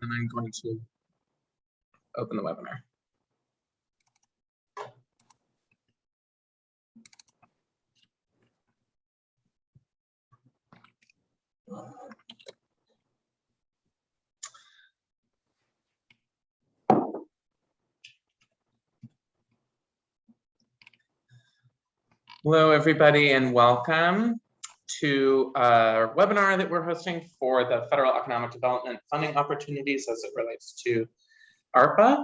and I'm going to open the webinar. Hello, everybody, and welcome to our webinar that we're hosting for the Federal Economic Development Funding Opportunities as it relates to ARPA.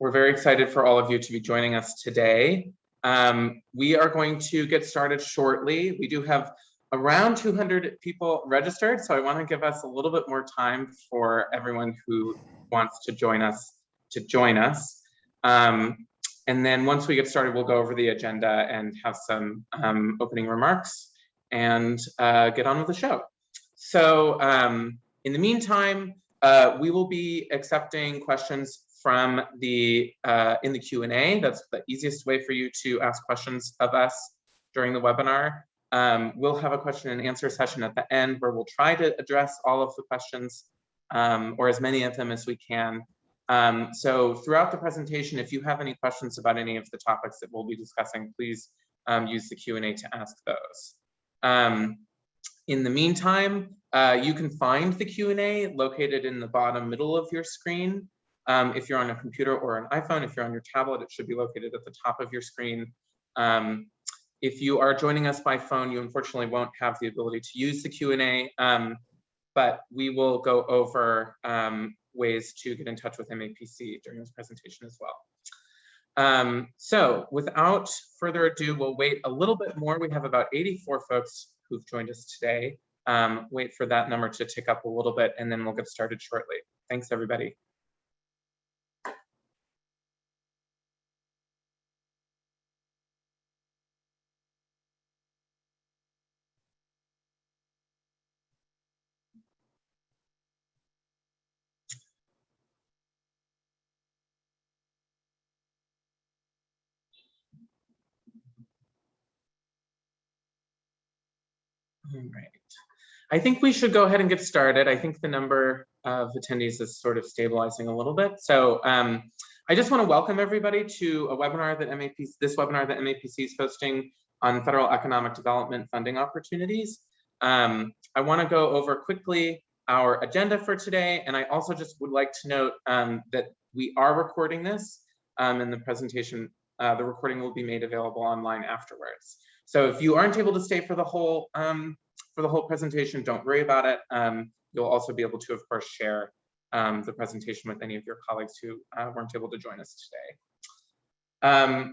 We're very excited for all of you to be joining us today. We are going to get started shortly. We do have around 200 people registered, so I want to give us a little bit more time for everyone who wants to join us to join us. And then once we get started, we'll go over the agenda and have some opening remarks and get on with the show. So in the meantime, we will be accepting questions from the in the Q&A. That's the easiest way for you to ask questions of us during the webinar. We'll have a question and answer session at the end where we'll try to address all of the questions or as many of them as we can. So throughout the presentation, if you have any questions about any of the topics that we'll be discussing, please use the Q&A to ask those. In the meantime, you can find the Q&A located in the bottom middle of your screen. If you're on a computer or an iPhone, if you're on your tablet, it should be located at the top of your screen. If you are joining us by phone, you unfortunately won't have the ability to use the Q&A, but we will go over ways to get in touch with MAPC during this presentation as well. So without further ado, we'll wait a little bit more. We have about 84 folks who've joined us today. Wait for that number to tick up a little bit, and then we'll get started shortly. Thanks, everybody. All right. I think we should go ahead and get started. I think the number of attendees is sort of stabilizing a little bit. So I just want to welcome everybody to a webinar that this webinar that MAPC is hosting on federal economic development funding opportunities. I want to go over quickly our agenda for today, and I also just would like to note that we are recording this, and the presentation, the recording will be made available online afterwards. So if you aren't able to stay for the whole presentation, don't worry about it. You'll also be able to, of course, share the presentation with any of your colleagues who weren't able to join us today.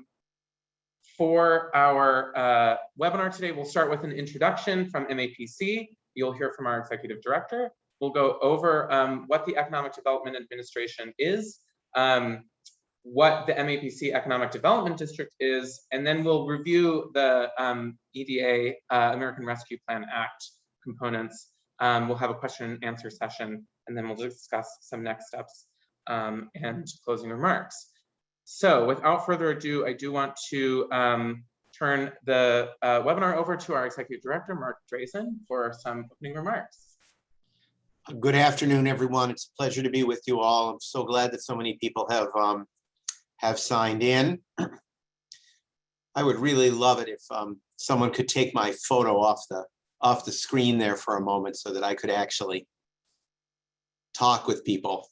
For our webinar today, we'll start with an introduction from MAPC. You'll hear from our executive director. We'll go over what the Economic Development Administration is, what the MAPC Economic Development District is, and then we'll review the EDA, American Rescue Plan Act components. We'll have a question and answer session, and then we'll discuss some next steps and closing remarks. So without further ado, I do want to turn the webinar over to our Executive Director, Mark Drazen, for some opening remarks. Good afternoon, everyone. It's a pleasure to be with you all. I'm so glad that so many people have signed in. I would really love it if someone could take my photo off the screen there for a moment so that I could actually talk with people.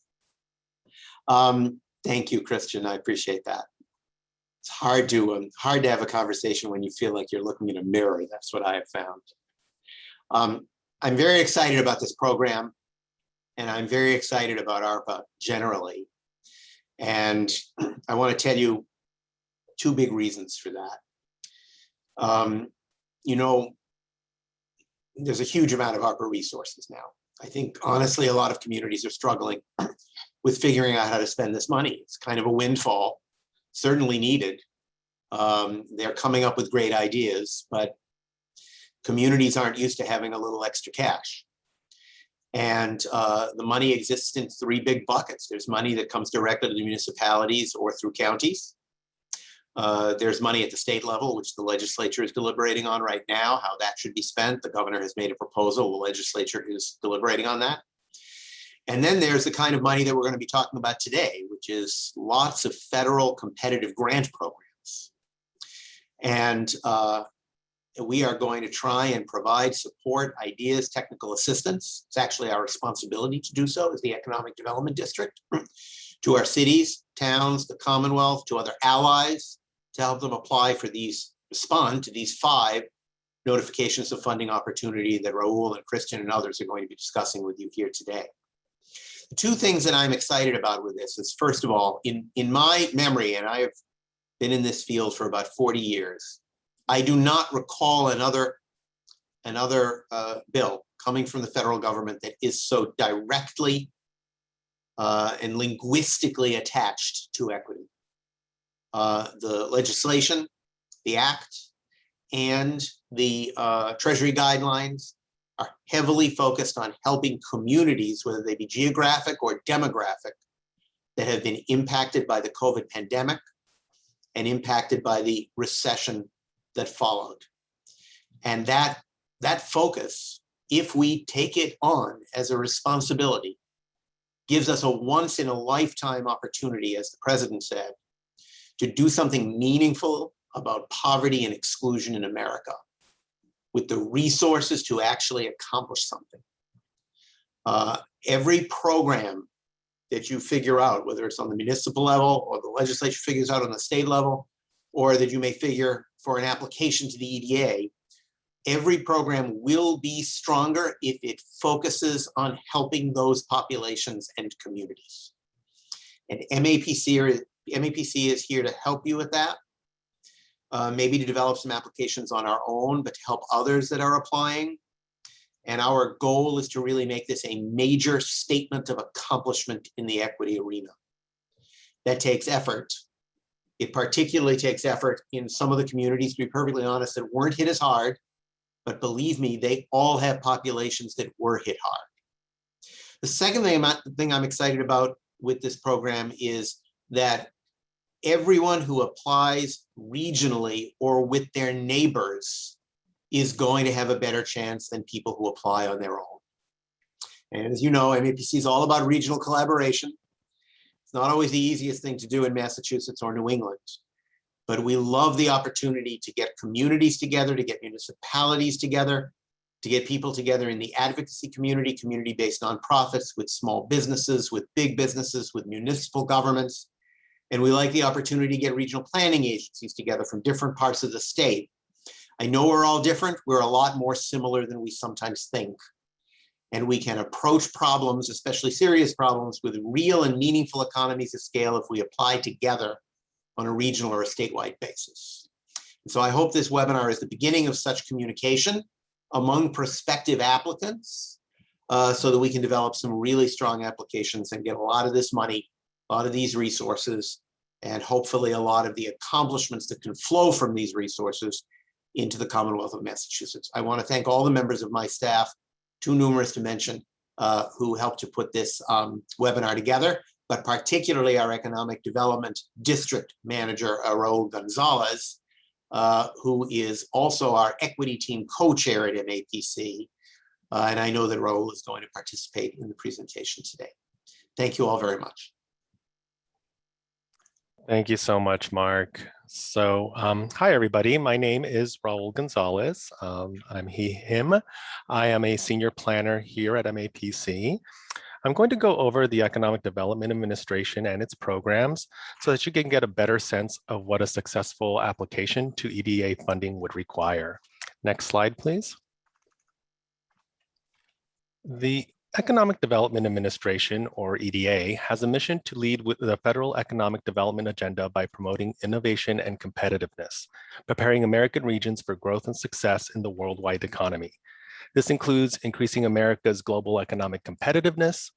Thank you, Christian. I appreciate that. It's hard to have a conversation when you feel like you're looking in a mirror. That's what I have found. I'm very excited about this program, and I'm very excited about ARPA generally. And I want to tell you two big reasons for that. You know, there's a huge amount of ARPA resources now. I think, honestly, a lot of communities are struggling with figuring out how to spend this money. It's kind of a windfall, certainly needed. They're coming up with great ideas, but communities aren't used to having a little extra cash. And the money exists in three big buckets. There's money that comes directly to the municipalities or through counties. There's money at the state level, which the legislature is deliberating on right now, how that should be spent. The governor has made a proposal. The legislature is deliberating on that. And then there's the kind of money that we're going to be talking about today, which is lots of federal competitive grant programs. And we are going to try and provide support, ideas, technical assistance. It's actually our responsibility to do so as the Economic Development District, to our cities, towns, the Commonwealth, to other allies, to help them apply for these, respond to these 5 notifications of funding opportunity that Raul and Christian and others are going to be discussing with you here today. The 2 things that I'm excited about with this is, first of all, in my memory, and I have been in this field for about 40 years, I do not recall another bill coming from the federal government that is so directly and linguistically attached to equity. The legislation, the act, and the Treasury guidelines are heavily focused on helping communities, whether they be geographic or demographic, that have been impacted by the COVID pandemic and impacted by the recession that followed. And that focus, if we take it on as a responsibility, gives us a once in a lifetime opportunity, as the president said, to do something meaningful about poverty and exclusion in America, with the resources to actually accomplish something. Every program that you figure out, whether it's on the municipal level or the legislature figures out on the state level, or that you may figure for an application to the EDA, every program will be stronger if it focuses on helping those populations and communities. And MAPC is here to help you with that. Maybe to develop some applications on our own, but to help others that are applying. And our goal is to really make this a major statement of accomplishment in the equity arena. That takes effort. It particularly takes effort in some of the communities, to be perfectly honest, that weren't hit as hard, but believe me, they all have populations that were hit hard. The second thing I'm excited about with this program is that everyone who applies regionally or with their neighbors is going to have a better chance than people who apply on their own. And as you know, MAPC is all about regional collaboration. It's not always the easiest thing to do in Massachusetts or New England, but we love the opportunity to get communities together, to get municipalities together, to get people together in the advocacy community, community-based nonprofits, with small businesses, with big businesses, with municipal governments. And we like the opportunity to get regional planning agencies together from different parts of the state. I know we're all different. We're a lot more similar than we sometimes think. And we can approach problems, especially serious problems, with real and meaningful economies of scale if we apply together on a regional or a statewide basis. And so I hope this webinar is the beginning of such communication among prospective applicants, so that we can develop some really strong applications and get a lot of this money, a lot of these resources, and hopefully a lot of the accomplishments that can flow from these resources into the Commonwealth of Massachusetts. I want to thank all the members of my staff, too numerous to mention, who helped to put this webinar together, but particularly our Economic Development District Manager, Raul Gonzalez, who is also our equity team co-chair at MAPC. And I know that Raul is going to participate in the presentation today. Thank you all very much. Thank you so much, Mark. So, hi everybody, my name is Raul Gonzalez. I'm he, him. I am a senior planner here at MAPC. I'm going to go over the Economic Development Administration and its programs so that you can get a better sense of what a successful application to EDA funding would require. Next slide, please. The Economic Development Administration, or EDA, has a mission to lead with the federal economic development agenda by promoting innovation and competitiveness, preparing American regions for growth and success in the worldwide economy. This includes increasing America's global economic competitiveness,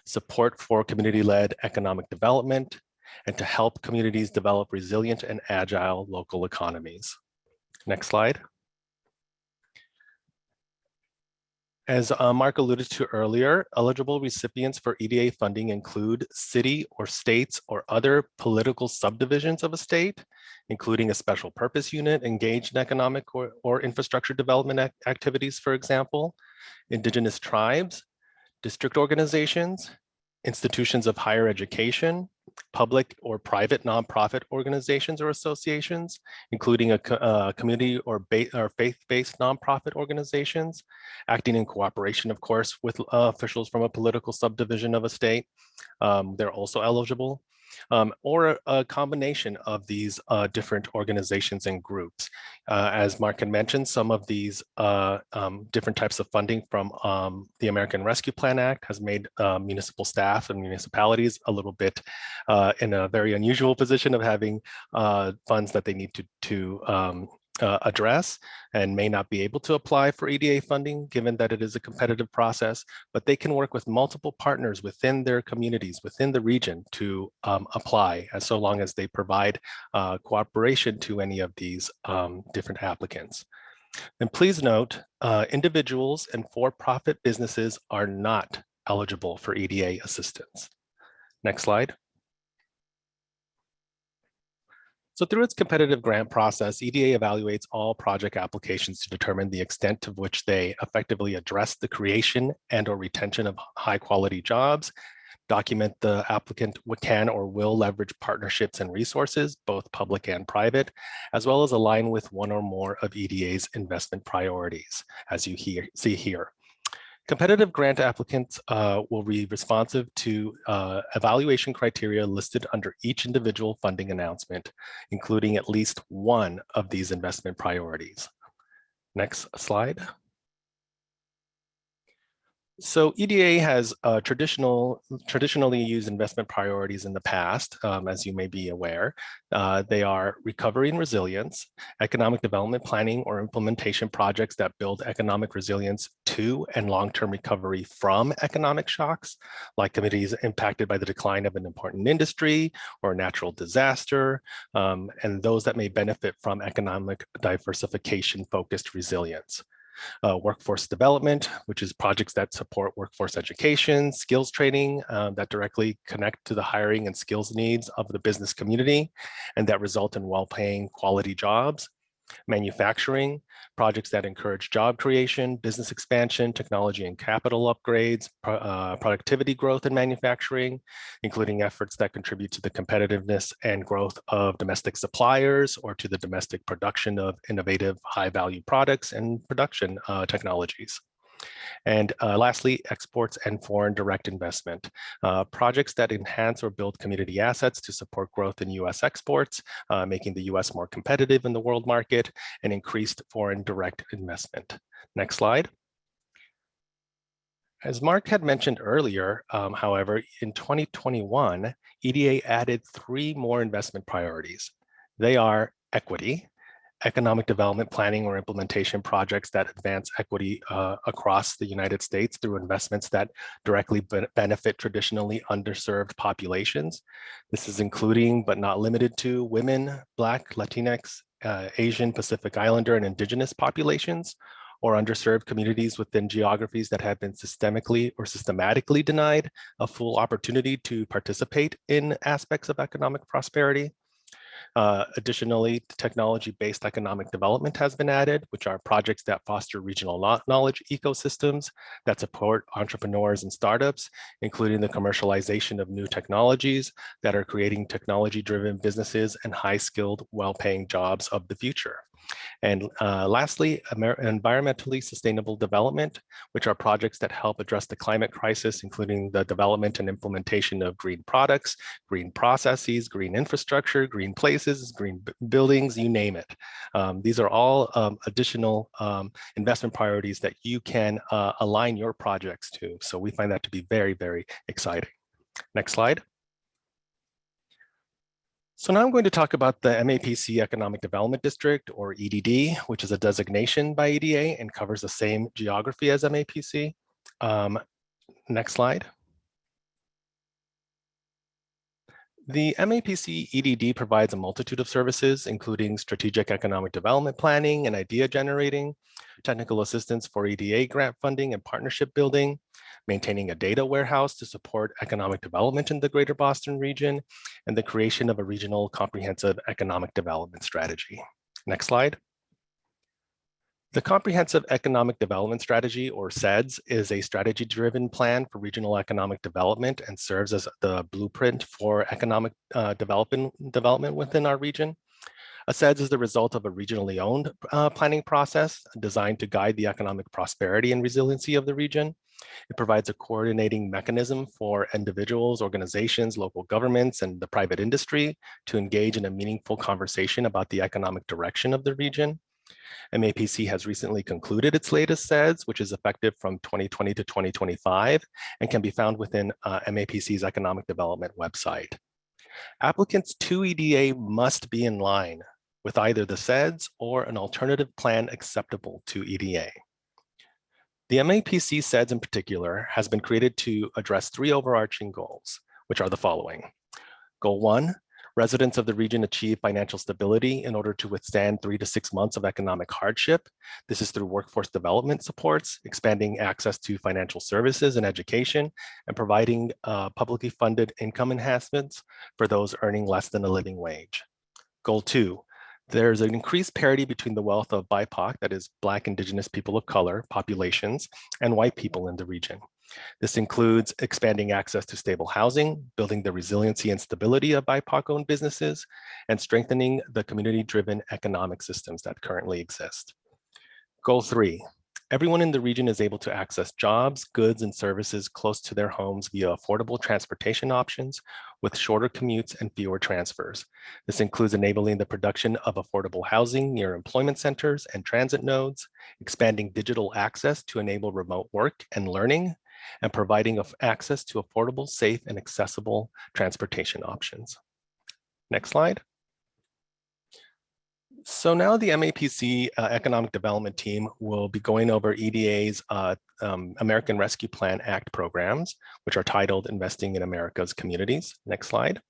support for community-led economic development, and to help communities develop resilient and agile local economies. Next slide. As Mark alluded to earlier, eligible recipients for EDA funding include city or states or other political subdivisions of a state, including a special purpose unit engaged in economic or infrastructure development activities, for example, indigenous tribes, district organizations, institutions of higher education, public or private nonprofit organizations or associations, including a community or faith-based nonprofit organizations, acting in cooperation, of course, with officials from a political subdivision of a state. They're also eligible. Or a combination of these different organizations and groups. As Mark had mentioned, some of these different types of funding from the American Rescue Plan Act has made municipal staff and municipalities a little bit in a very unusual position of having funds that they need to address and may not be able to apply for EDA funding given that it is a competitive process, but they can work with multiple partners within their communities, within the region to apply, as so long as they provide cooperation to any of these different applicants. And please note, individuals and for-profit businesses are not eligible for EDA assistance. Next slide. So through its competitive grant process, EDA evaluates all project applications to determine the extent to which they effectively address the creation and or retention of high quality jobs, document the applicant can or will leverage partnerships and resources, both public and private, as well as align with one or more of EDA's investment priorities, as you see here. Competitive grant applicants will be responsive to evaluation criteria listed under each individual funding announcement, including at least one of these investment priorities. Next slide. So EDA has traditionally used investment priorities in the past, as you may be aware. They are recovery and resilience, economic development planning or implementation projects that build economic resilience to and long-term recovery from economic shocks, like communities impacted by the decline of an important industry or natural disaster, and those that may benefit from economic diversification-focused resilience. Workforce development, which is projects that support workforce education, skills training that directly connect to the hiring and skills needs of the business community and that result in well-paying quality jobs. Manufacturing, projects that encourage job creation, business expansion, technology and capital upgrades, productivity growth in manufacturing, including efforts that contribute to the competitiveness and growth of domestic suppliers or to the domestic production of innovative high-value products and production technologies. And lastly, exports and foreign direct investment, projects that enhance or build community assets to support growth in US exports, making the US more competitive in the world market, and increased foreign direct investment. Next slide. As Mark had mentioned earlier, however, in 2021, EDA added 3 more investment priorities. They are equity, economic development planning or implementation projects that advance equity across the United States through investments that directly benefit traditionally underserved populations. This is including, but not limited to, women, Black, Latinx, Asian, Pacific Islander, and Indigenous populations, or underserved communities within geographies that have been systemically or systematically denied a full opportunity to participate in aspects of economic prosperity. Additionally, technology-based economic development has been added, which are projects that foster regional knowledge ecosystems that support entrepreneurs and startups, including the commercialization of new technologies that are creating technology-driven businesses and high-skilled, well-paying jobs of the future. And lastly, environmentally sustainable development, which are projects that help address the climate crisis, including the development and implementation of green products, green processes, green infrastructure, green places, green buildings, you name it. These are all additional investment priorities that you can align your projects to. So we find that to be very, very exciting. Next slide. So now I'm going to talk about the MAPC Economic Development District, or EDD, which is a designation by EDA and covers the same geography as MAPC. Next slide. The MAPC EDD provides a multitude of services, including strategic economic development planning and idea generating, technical assistance for EDA grant funding and partnership building, maintaining a data warehouse to support economic development in the Greater Boston region, and the creation of a regional comprehensive economic development strategy. Next slide. The Comprehensive Economic Development Strategy, or CEDS, is a strategy-driven plan for regional economic development and serves as the blueprint for economic development within our region. A CEDS is the result of a regionally owned planning process designed to guide the economic prosperity and resiliency of the region. It provides a coordinating mechanism for individuals, organizations, local governments, and the private industry to engage in a meaningful conversation about the economic direction of the region. MAPC has recently concluded its latest CEDS, which is effective from 2020 to 2025 and can be found within MAPC's economic development website. Applicants to EDA must be in line with either the CEDS or an alternative plan acceptable to EDA. The MAPC CEDS in particular has been created to address three overarching goals, which are the following. Goal 1, residents of the region achieve financial stability in order to withstand 3 to 6 months of economic hardship. This is through workforce development supports, expanding access to financial services and education, and providing publicly funded income enhancements for those earning less than a living wage. Goal 2, there's an increased parity between the wealth of BIPOC, that is Black, Indigenous, people of color populations, and white people in the region. This includes expanding access to stable housing, building the resiliency and stability of BIPOC-owned businesses, and strengthening the community-driven economic systems that currently exist. Goal 3, everyone in the region is able to access jobs, goods, and services close to their homes via affordable transportation options with shorter commutes and fewer transfers. This includes enabling the production of affordable housing near employment centers and transit nodes, expanding digital access to enable remote work and learning, and providing access to affordable, safe, and accessible transportation options. Next slide. So now the MAPC Economic Development Team will be going over EDA's American Rescue Plan Act programs, which are titled Investing in America's Communities. Next slide.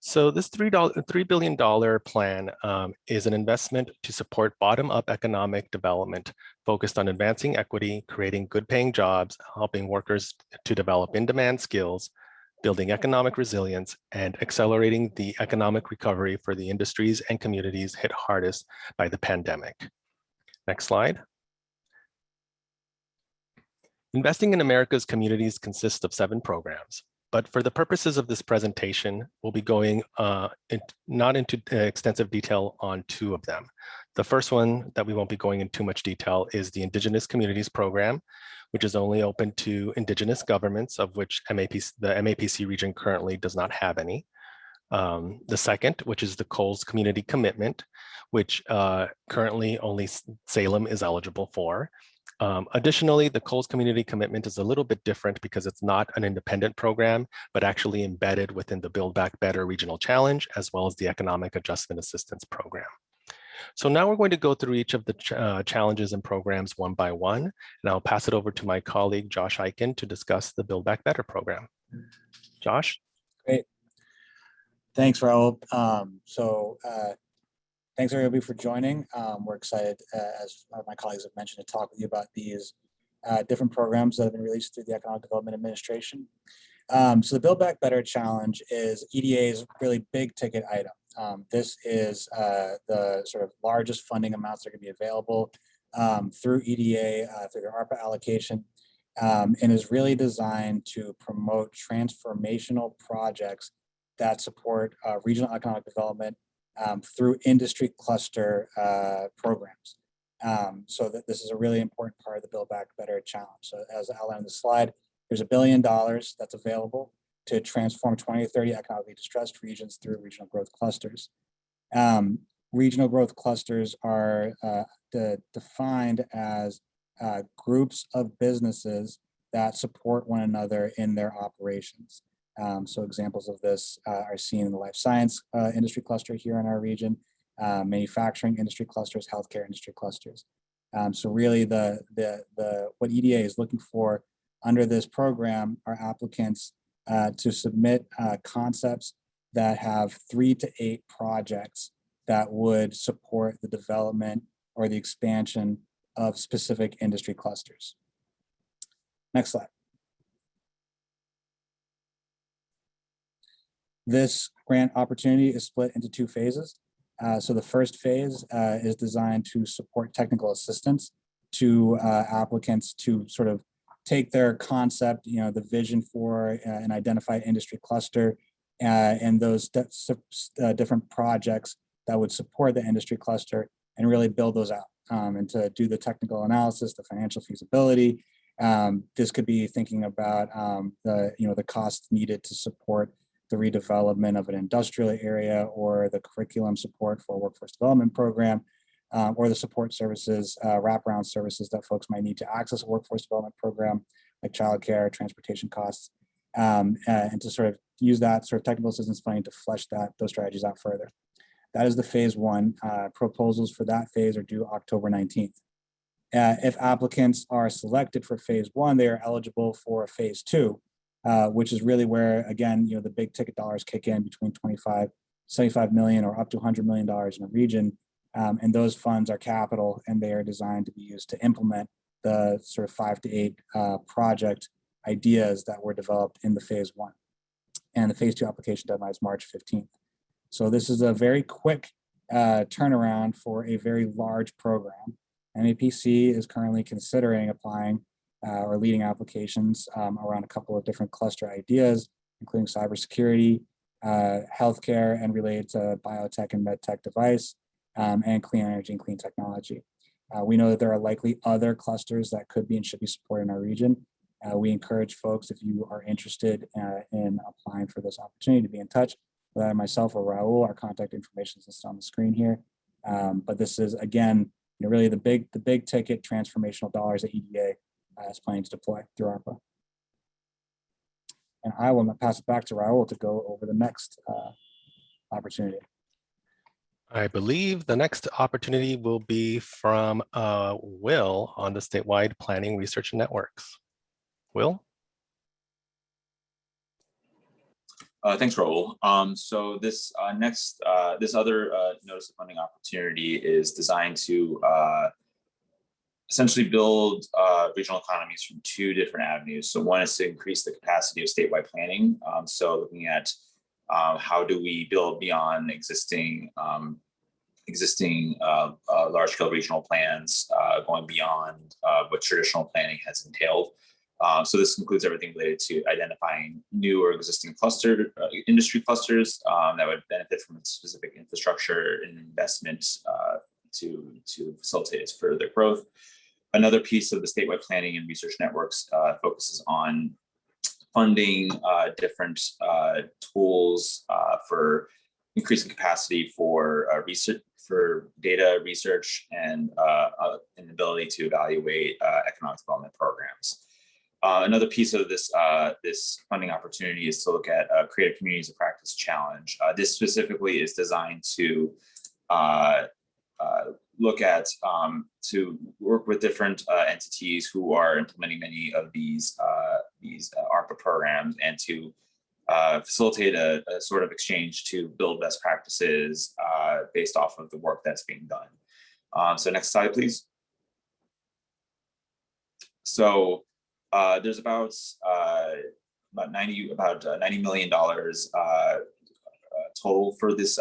So this $3 billion plan is an investment to support bottom-up economic development focused on advancing equity, creating good-paying jobs, helping workers to develop in-demand skills, building economic resilience, and accelerating the economic recovery for the industries and communities hit hardest by the pandemic. Next slide. Investing in America's Communities consists of 7 programs. But for the purposes of this presentation, we'll be going not into extensive detail on 2 of them. The first one that we won't be going into too much detail is the Indigenous Communities Program, which is only open to Indigenous governments, of which the MAPC region currently does not have any. The second, which is the Coles Community Commitment, which currently only Salem is eligible for. Additionally, the Coles Community Commitment is a little bit different because it's not an independent program, but actually embedded within the Buildback Better Regional Challenge, as well as the Economic Adjustment Assistance Program. So now we're going to go through each of the challenges and programs one by one, and I'll pass it over to my colleague, Josh Eichen, to discuss the Buildback Better program. Josh? Great. Thanks, Raul. Thanks everybody for joining. We're excited, as my colleagues have mentioned, to talk with you about these different programs that have been released through the Economic Development Administration. So the Build Back Better Challenge is EDA's really big ticket item. This is the sort of largest funding amounts that are going to be available through EDA, through their ARPA allocation, and is really designed to promote transformational projects that support regional economic development through industry cluster programs. So that this is a really important part of the Build Back Better Challenge. So as outlined on the slide, there's $1 billion that's available to transform 20 to 30 economically distressed regions through regional growth clusters. Regional growth clusters are defined as groups of businesses that support one another in their operations. So examples of this are seen in the life science industry cluster here in our region, manufacturing industry clusters, healthcare industry clusters. So really what EDA is looking for under this program are applicants to submit concepts that have 3 to 8 projects that would support the development or the expansion of specific industry clusters. Next slide. This grant opportunity is split into 2 phases. So the first phase is designed to support technical assistance to applicants to sort of take their concept, the vision for an identified industry cluster and those different projects that would support the industry cluster and really build those out and to do the technical analysis, the financial feasibility. This could be thinking about the costs needed to support the redevelopment of an industrial area or the curriculum support for a workforce development program or the support services, wraparound services that folks might need to access a workforce development program like childcare, transportation costs, and to sort of use that sort of technical assistance funding to flesh those strategies out further. That is the phase one. Proposals for that phase are due October 19th. If applicants are selected for phase one, they are eligible for phase two, which is really where, again, the big ticket dollars kick in between 75 million or up to $100 million in a region. And those funds are capital and they are designed to be used to implement the sort of 5 to 8 project ideas that were developed in the phase one. And the phase two application deadline is March 15th. So this is a very quick turnaround for a very large program. MAPC is currently considering applying or leading applications around a couple of different cluster ideas, including cybersecurity, healthcare, and related to biotech and medtech device, and clean energy and clean technology. We know that there are likely other clusters that could be and should be supported in our region. We encourage folks, if you are interested in applying for this opportunity, to be in touch with either myself or Raul. Our contact information is listed on the screen here. But this is, again, really the big ticket transformational dollars that EDA is planning to deploy through ARPA. And I will pass it back to Raul to go over the next opportunity. I believe the next opportunity will be from Will on the statewide planning research networks. Will? Thanks, Raul. So this this other notice of funding opportunity is designed to essentially build regional economies from two different avenues. So one is to increase the capacity of statewide planning. So looking at how do we build beyond existing large-scale regional plans, going beyond what traditional planning has entailed. So this includes everything related to identifying new or existing industry clusters that would benefit from specific infrastructure and investment to facilitate its further growth. Another piece of the statewide planning and research networks focuses on funding different tools for increasing capacity for research, for data research, and an ability to evaluate economic development programs. Another piece of this funding opportunity is to look at Creative Communities of Practice Challenge. This specifically is designed to look at to work with different entities who are implementing many of these ARPA programs and to facilitate a sort of exchange to build best practices based off of the work that's being done. So next slide, please. So there's about $90 million total for this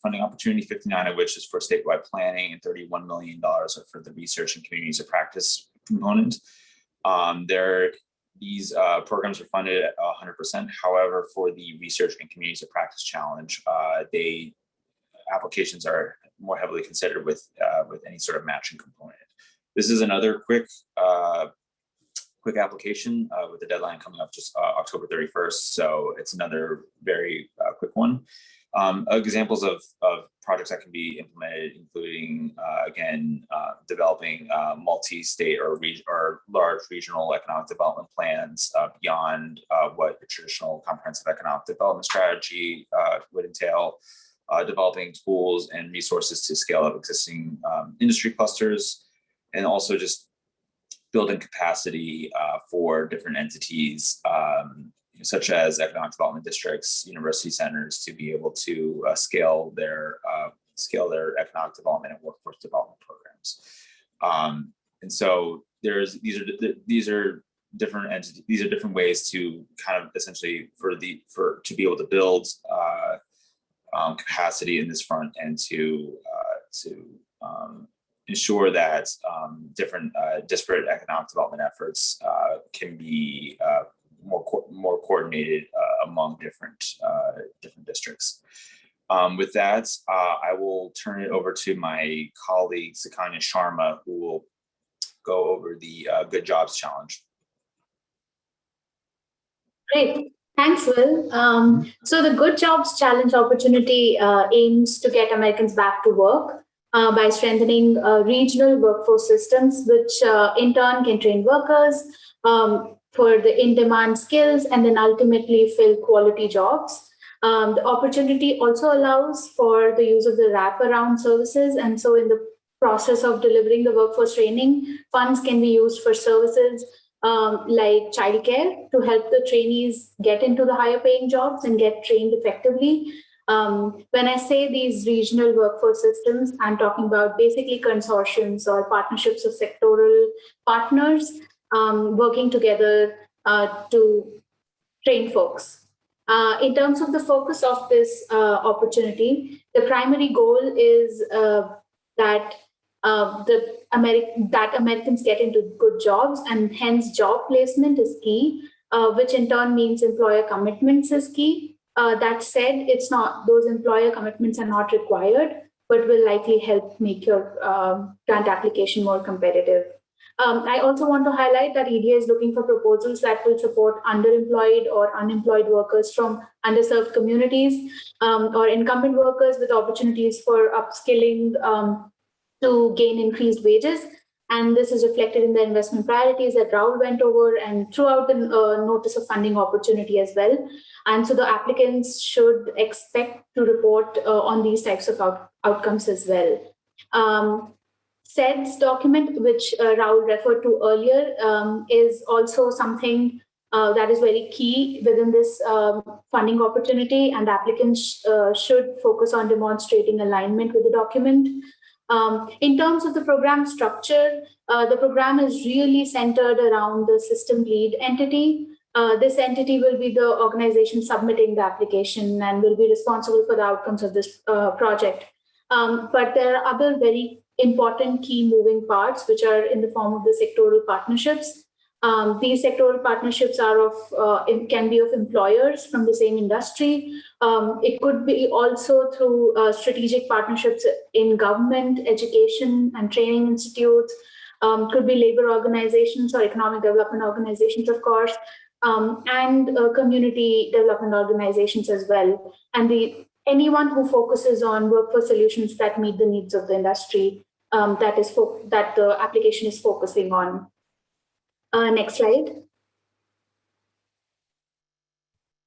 funding opportunity, 59 of which is for statewide planning, and $31 million are for the research and communities of practice component. These programs are funded at 100%. However, for the research and communities of practice challenge, applications are more heavily considered with any sort of matching component. This is another quick application with the deadline coming up just October 31st. So it's another very quick one. Examples of projects that can be implemented, including again, developing multi-state or large regional economic development plans beyond what the traditional comprehensive economic development strategy would entail, developing tools and resources to scale up existing industry clusters, and also just building capacity for different entities, such as economic development districts, university centers, to be able to scale their economic development and workforce development programs. And so these are different entities. These are different ways to kind of essentially to be able to build capacity in this front, and to ensure that different disparate economic development efforts can be more coordinated among different districts. With that, I will turn it over to my colleague Sakanya Sharma, who will go over the Good Jobs Challenge. Great. Thanks, Will. So the Good Jobs Challenge opportunity aims to get Americans back to work by strengthening regional workforce systems, which in turn can train workers for the in-demand skills and then ultimately fill quality jobs. The opportunity also allows for the use of the wraparound services. And so in the process of delivering the workforce training, funds can be used for services like childcare to help the trainees get into the higher paying jobs and get trained effectively. When I say these regional workforce systems, I'm talking about basically consortiums or partnerships of sectoral partners working together to train folks. In terms of the focus of this opportunity, the primary goal is that Americans get into good jobs, and hence job placement is key, which in turn means employer commitments is key. That said, those employer commitments are not required, but will likely help make your grant application more competitive. I also want to highlight that EDA is looking for proposals that will support underemployed or unemployed workers from underserved communities or incumbent workers with opportunities for upskilling to gain increased wages. And this is reflected in the investment priorities that Raul went over and throughout the notice of funding opportunity as well. And so the applicants should expect to report on these types of outcomes as well. SEDS document, which Raul referred to earlier, is also something that is very key within this funding opportunity, and applicants should focus on demonstrating alignment with the document. In terms of the program structure, the program is really centered around the system lead entity. This entity will be the organization submitting the application and will be responsible for the outcomes of this project. But there are other very important key moving parts, which are in the form of the sectoral partnerships. These sectoral partnerships can be of employers from the same industry. It could be also through strategic partnerships in government, education, and training institutes. Could be labor organizations or economic development organizations, of course, and community development organizations as well. And anyone who focuses on workforce solutions that meet the needs of the industry that the application is focusing on. Next slide.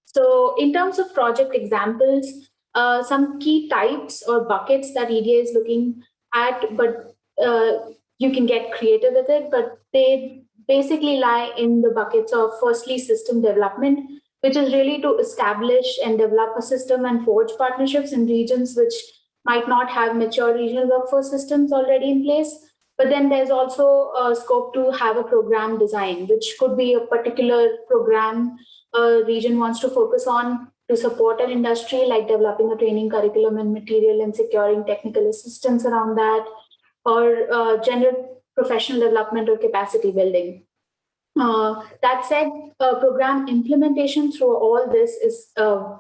So in terms of project examples, some key types or buckets that EDA is looking at, but you can get creative with it, but they basically lie in the buckets of firstly system development, which is really to establish and develop a system and forge partnerships in regions which might not have mature regional workforce systems already in place. But then there's also a scope to have a program design, which could be a particular program a region wants to focus on to support an industry, like developing a training curriculum and material and securing technical assistance around that, or general professional development or capacity building. That said, program implementation through all this is a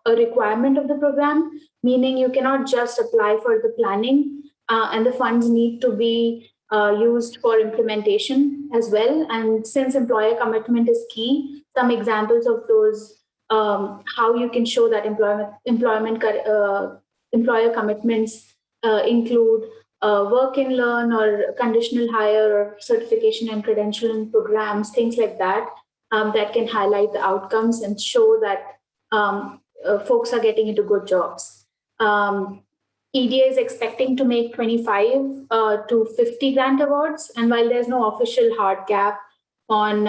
requirement of the program, meaning you cannot just apply for the planning and the funds need to be used for implementation as well. And since employer commitment is key, some examples of those, how you can show that employer commitments include work and learn or conditional hire or certification and credentialing programs, things like that, that can highlight the outcomes and show that folks are getting into good jobs. EDA is expecting to make 25 to 50 grant awards. And while there's no official hard cap on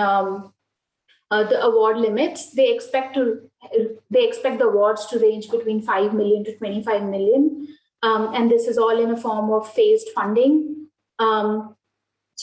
the award limits, they expect the awards to range between 5 million to 25 million. And this is all in a form of phased funding. So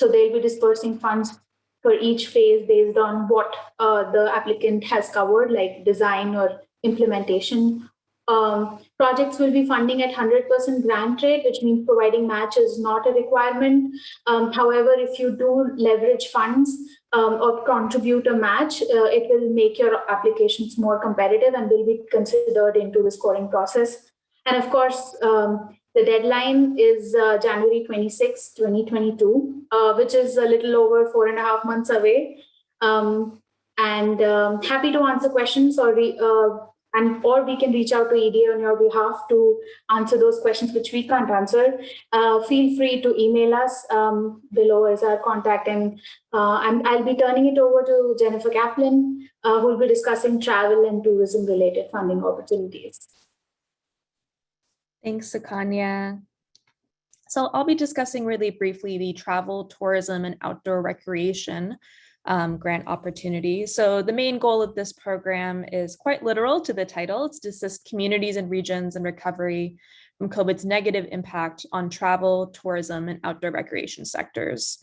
they'll be dispersing funds for each phase based on what the applicant has covered, like design or implementation Projects will be funding at 100% grant rate, which means providing match is not a requirement. However, if you do leverage funds or contribute a match, it will make your applications more competitive and will be considered into the scoring process. And of course, the deadline is January 26, 2022, which is a little over 4.5 months away. Happy to answer questions or we can reach out to EDA on your behalf to answer those questions which we can't answer. Feel free to email us. Below is our contact, and I'll be turning it over to Jennifer Kaplan, who will be discussing travel and tourism related funding opportunities. Thanks, Sukanya. So I'll be discussing really briefly the travel, tourism, and outdoor recreation grant opportunity. So the main goal of this program is quite literal to the title. It's to assist communities and regions in recovery from COVID's negative impact on travel, tourism, and outdoor recreation sectors.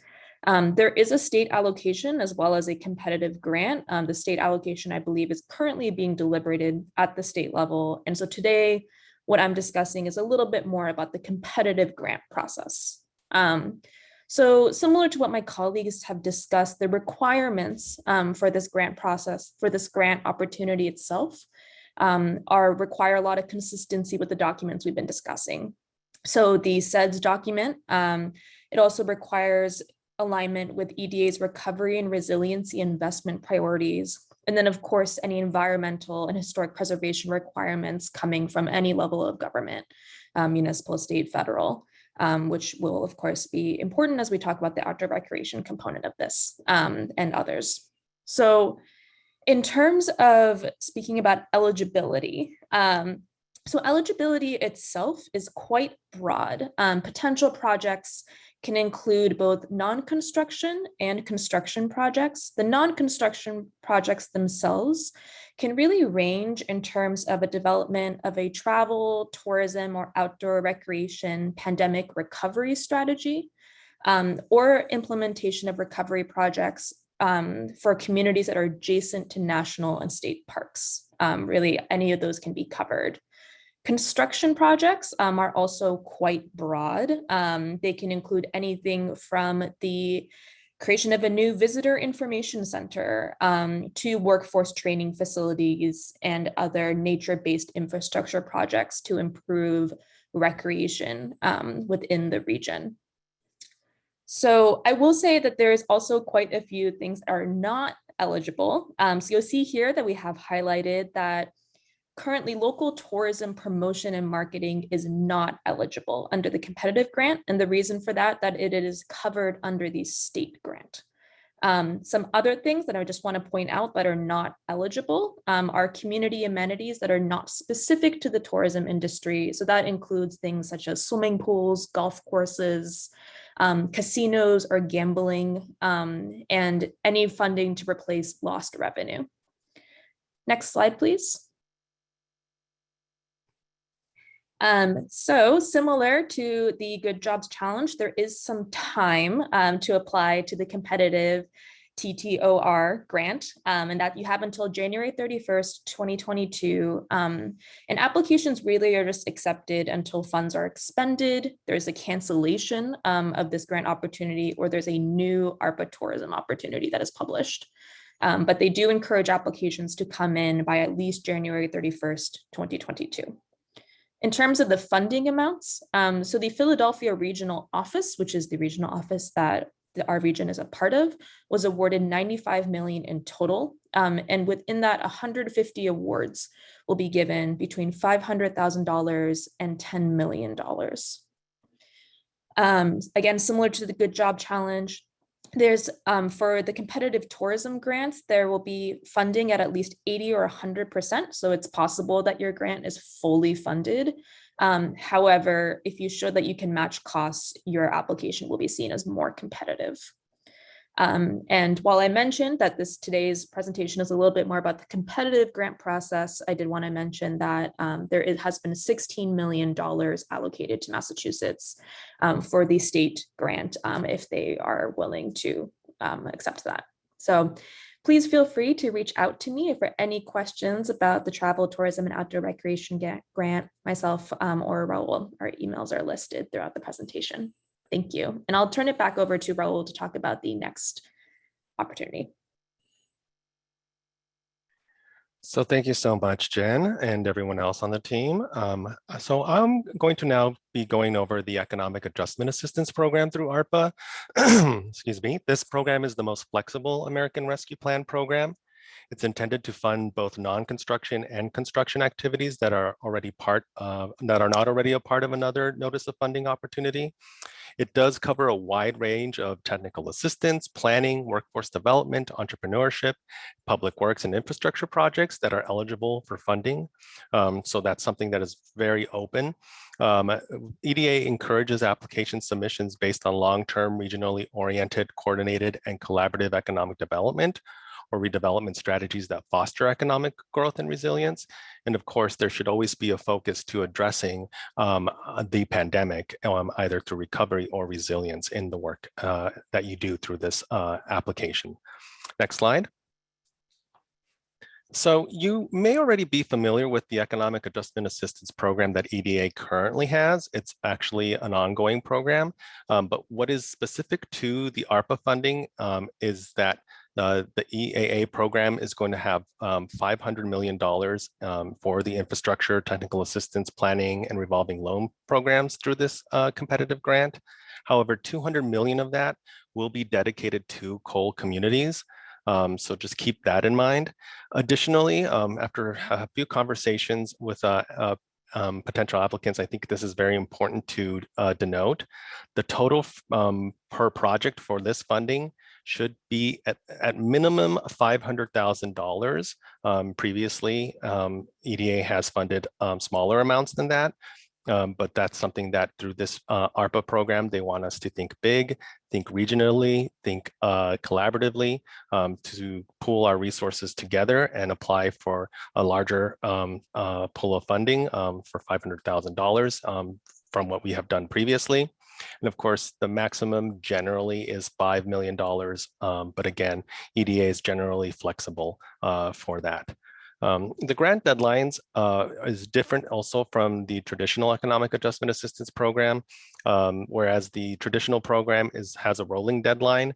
There is a state allocation as well as a competitive grant. The state allocation, I believe, is currently being deliberated at the state level. And so today, what I'm discussing is a little bit more about the competitive grant process. So similar to what my colleagues have discussed, the requirements for this grant process, for this grant opportunity itself, require a lot of consistency with the documents we've been discussing. So the SEDS document, it also requires alignment with EDA's recovery and resiliency investment priorities. And then, of course, any environmental and historic preservation requirements coming from any level of government, municipal, state, federal, which will, of course, be important as we talk about the outdoor recreation component of this and others. So in terms of speaking about eligibility, so eligibility itself is quite broad. Potential projects can include both non-construction and construction projects. The non-construction projects themselves can really range in terms of a development of a travel, tourism, or outdoor recreation pandemic recovery strategy, or implementation of recovery projects for communities that are adjacent to national and state parks. Really, any of those can be covered. Construction projects are also quite broad. They can include anything from the creation of a new visitor information center to workforce training facilities and other nature-based infrastructure projects to improve recreation within the region. So I will say that there is also quite a few things that are not eligible. So you'll see here that we have highlighted that currently, local tourism promotion and marketing is not eligible under the competitive grant. And the reason for that it is covered under the state grant. Some other things that I just want to point out that are not eligible are community amenities that are not specific to the tourism industry. So that includes things such as swimming pools, golf courses, casinos or gambling, and any funding to replace lost revenue. Next slide, please. So similar to the Good Jobs Challenge, there is some time to apply to the competitive TTOR grant, and that you have until January 31st, 2022. And applications really are just accepted until funds are expended, there's a cancellation of this grant opportunity, or there's a new ARPA tourism opportunity that is published. But they do encourage applications to come in by at least January 31st, 2022. In terms of the funding amounts, so the Philadelphia Regional Office, which is the regional office that our region is a part of, was awarded $95 million in total. And within that, 150 awards will be given between $500,000 and $10 million. Again, similar to the Good Job Challenge, there's for the competitive tourism grants, there will be funding at least 80 or 100%. So it's possible that your grant is fully funded. However, if you show that you can match costs, your application will be seen as more competitive. And while I mentioned that today's presentation is a little bit more about the competitive grant process, I did want to mention that has been $16 million allocated to Massachusetts for the state grant if they are willing to accept that. So Please feel free to reach out to me for any questions about the Travel, Tourism, and Outdoor Recreation Grant. Myself or Raul, our emails are listed throughout the presentation. Thank you. And I'll turn it back over to Raul to talk about the next opportunity. So thank you so much, Jen, and everyone else on the team. So I'm going to now be going over the Economic Adjustment Assistance Program through ARPA. Excuse me. This program is the most flexible American Rescue Plan program. It's intended to fund both non-construction and construction activities that are already not already a part of another notice of funding opportunity. It does cover a wide range of technical assistance, planning, workforce development, entrepreneurship, public works and infrastructure projects that are eligible for funding. So that's something that is very open. EDA encourages application submissions based on long-term, regionally oriented, coordinated, and collaborative economic development or redevelopment strategies that foster economic growth and resilience. And of course, there should always be a focus to addressing the pandemic, either through recovery or resilience in the work that you do through this application. Next slide. So you may already be familiar with the Economic Adjustment Assistance Program that EDA currently has. It's actually an ongoing program, but what is specific to the ARPA funding is that the EAA program is going to have $500 million for the infrastructure, technical assistance, planning, and revolving loan programs through this competitive grant. However, $200 million of that will be dedicated to coal communities. So just keep that in mind. Additionally, after a few conversations with potential applicants, I think this is very important to denote. The total per project for this funding should be at minimum $500,000. Previously, EDA has funded smaller amounts than that. But that's something that through this ARPA program, they want us to think big, think regionally, think collaboratively to pool our resources together and apply for a larger pool of funding for $500,000 from what we have done previously. And of course, the maximum generally is $5 million. But again, EDA is generally flexible for that. The grant deadlines is different also from the traditional Economic Adjustment Assistance Program, whereas the traditional program has a rolling deadline.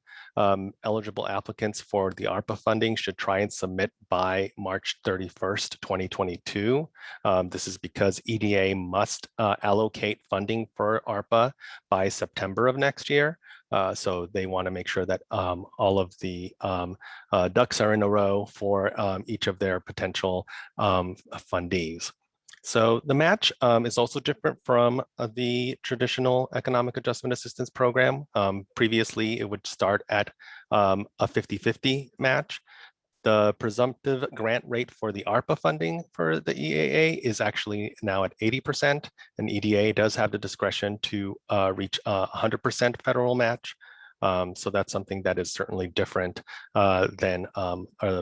Eligible applicants for the ARPA funding should try and submit by March 31st, 2022. This is because EDA must allocate funding for ARPA by September of next year. So they want to make sure that all of the ducks are in a row for each of their potential fundees. So the match is also different from the traditional Economic Adjustment Assistance Program. Previously, it would start at a 50-50 match. The presumptive grant rate for the ARPA funding for the EAA is actually now at 80%, and EDA does have the discretion to reach 100% federal match. So that's something that is certainly different than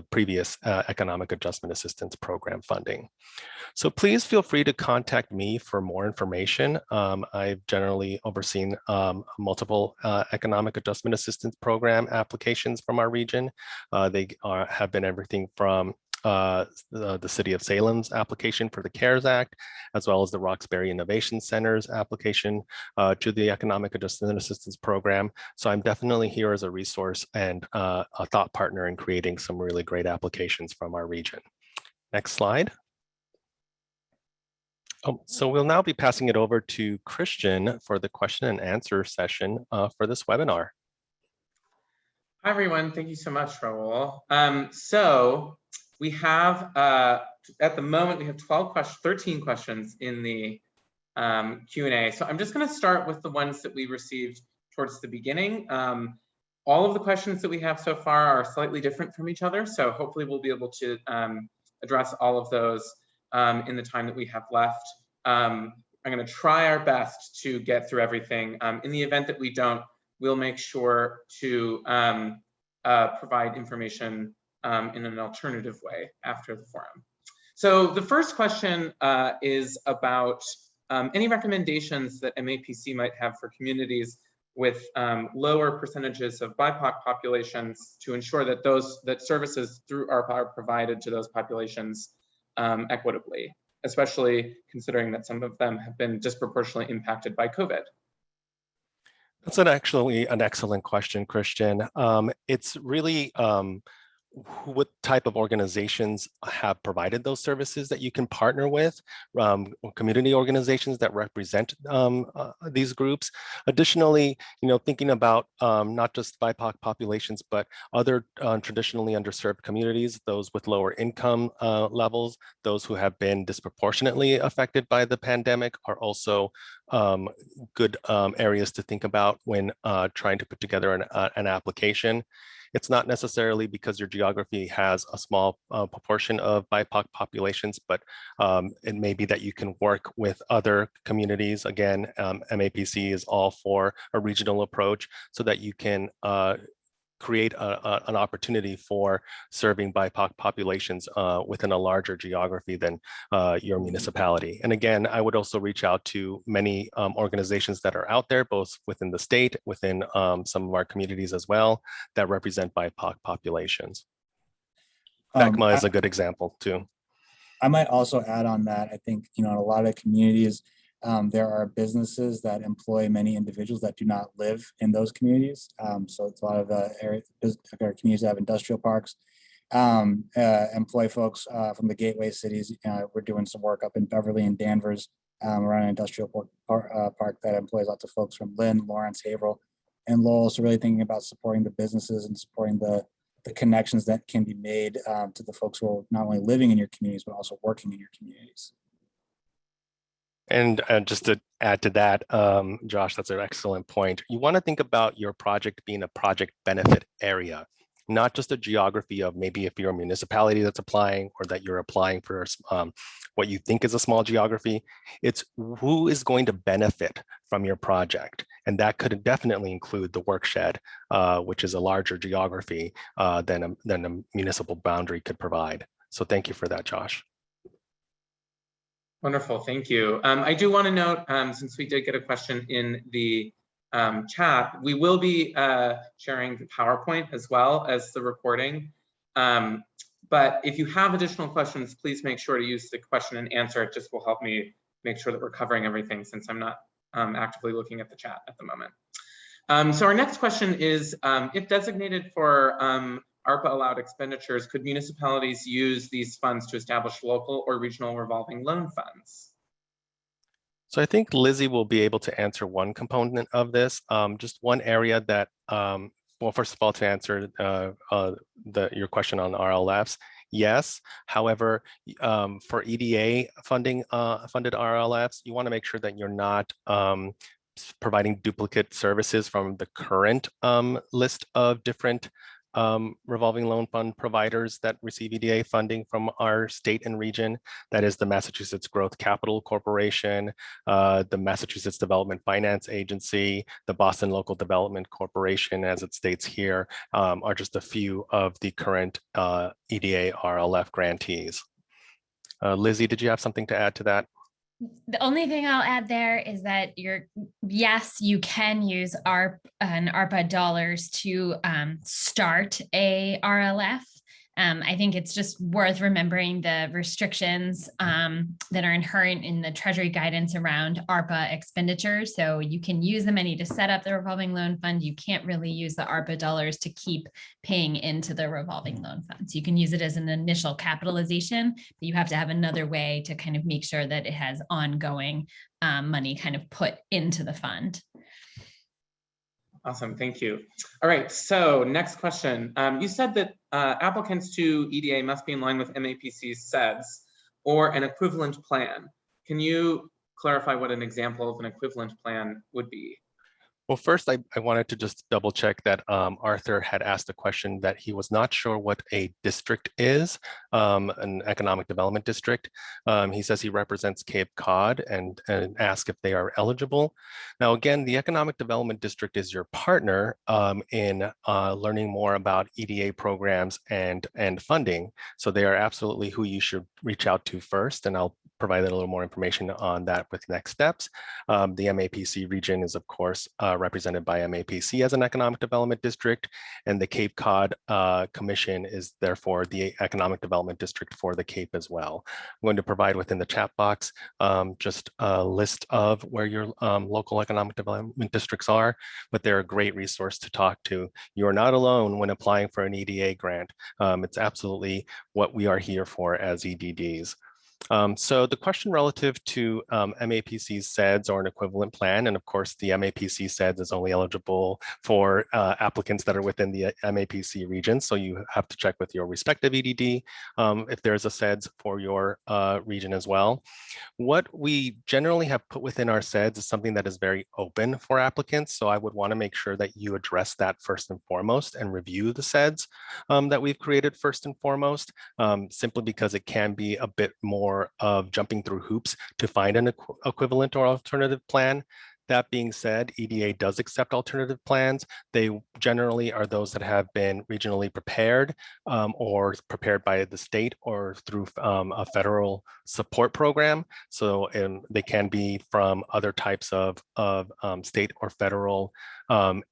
previous Economic Adjustment Assistance Program funding. So please feel free to contact me for more information. I've generally overseen multiple Economic Adjustment Assistance Program applications from our region. They have been everything from the City of Salem's application for the CARES Act, as well as the Roxbury Innovation Center's application to the Economic Adjustment Assistance Program. So I'm definitely here as a resource and a thought partner in creating some really great applications from our region. Next slide. Oh, so we'll now be passing it over to Christian for the question and answer session for this webinar. Hi, everyone. Thank you so much, Raul. So we have, at the moment, we have 13 questions in the Q&A. So I'm just going to start with the ones that we received towards the beginning. All of the questions that we have so far are slightly different from each other. So hopefully we'll be able to address all of those in the time that we have left. I'm going to try our best to get through everything. In the event that we don't, we'll make sure to provide information in an alternative way after the forum. So the first question is about any recommendations that MAPC might have for communities with lower percentages of BIPOC populations to ensure that that services through ARPA are provided to those populations equitably, especially considering that some of them have been disproportionately impacted by COVID? That's actually an excellent question, Christian. It's really what type of organizations have provided those services that you can partner with, community organizations that represent these groups. Additionally, thinking about not just BIPOC populations, but other traditionally underserved communities, those with lower income levels, those who have been disproportionately affected by the pandemic are also good areas to think about when trying to put together an application. It's not necessarily because your geography has a small proportion of BIPOC populations, but it may be that you can work with other communities. Again, MAPC is all for a regional approach so that you can create an opportunity for serving BIPOC populations within a larger geography than your municipality. And again, I would also reach out to many organizations that are out there, both within the state, within some of our communities as well, that represent BIPOC populations. BECMA is a good example too. I might also add on that, I think, in a lot of communities, there are businesses that employ many individuals that do not live in those communities. So it's a lot of our communities that have industrial parks, employ folks from the gateway cities. We're doing some work up in Beverly and Danvers around an industrial park that employs lots of folks from Lynn, Lawrence, Haverhill, and Lowell. So really thinking about supporting the businesses and supporting the connections that can be made to the folks who are not only living in your communities, but also working in your communities. And just to add to that, Josh, that's an excellent point. You want to think about your project being a project benefit area, not just a geography of maybe if you're a municipality that's applying or that you're applying for what you think is a small geography. It's who is going to benefit from your project. And that could definitely include the workshed, which is a larger geography than a municipal boundary could provide. So thank you for that, Josh. Wonderful, thank you. I do want to note, since we did get a question in the chat, we will be sharing the PowerPoint as well as the recording. But if you have additional questions, please make sure to use the question and answer. It just will help me make sure that we're covering everything since I'm not actively looking at the chat at the moment. So our next question is, if designated for ARPA allowed expenditures, could municipalities use these funds to establish local or regional revolving loan funds? So I think Lizzie will be able to answer one component of this. Just one area that, well, first of all, to answer your question on RLFs, yes. However, for EDA funded RLFs, you want to make sure that you're not providing duplicate services from the current list of different revolving loan fund providers that receive EDA funding from our state and region. That is the Massachusetts Growth Capital Corporation, the Massachusetts Development Finance Agency, the Boston Local Development Corporation, as it states here, are just a few of the current Eda Rlf grantees. Lizzie, did you have something to add to that? The only thing I'll add there is that yes, you can use ARPA dollars to start a RLF. I think it's just worth remembering the restrictions that are inherent in the Treasury guidance around ARPA expenditures. So you can use the money to set up the revolving loan fund. You can't really use the ARPA dollars to keep paying into the revolving loan fund. So you can use it as an initial capitalization, but you have to have another way to kind of make sure that it has ongoing money kind of put into the fund. Awesome, thank you. All right, so next question. You said that applicants to EDA must be in line with MAPC's SEDS or an equivalent plan. Can you clarify what an example of an equivalent plan would be? Well, first, I wanted to just double check that Arthur had asked a question that he was not sure what a district is, an economic development district. He says he represents Cape Cod and asked if they are eligible. Now, again, the economic development district is your partner in learning more about EDA programs and funding. So they are absolutely who you should reach out to first. And I'll provided a little more information on that with next steps. The MAPC region is, of course, represented by MAPC as an economic development district, and the Cape Cod Commission is therefore the economic development district for the Cape as well. I'm going to provide within the chat box just a list of where your local economic development districts are, but they're a great resource to talk to. You are not alone when applying for an EDA grant. It's absolutely what we are here for as EDDs. So the question relative to MAPC's SEDS or an equivalent plan, and of course the MAPC SEDS is only eligible for applicants that are within the MAPC region. So you have to check with your respective EDD if there's a SEDS for your region as well. What we generally have put within our SEDS is something that is very open for applicants. So I would want to make sure that you address that first and foremost and review the SEDS that we've created first and foremost, simply because it can be a bit more of jumping through hoops to find an equivalent or alternative plan. That being said, EDA does accept alternative plans. They generally are those that have been regionally prepared or prepared by the state or through a federal support program. So they can be from other types of state or federal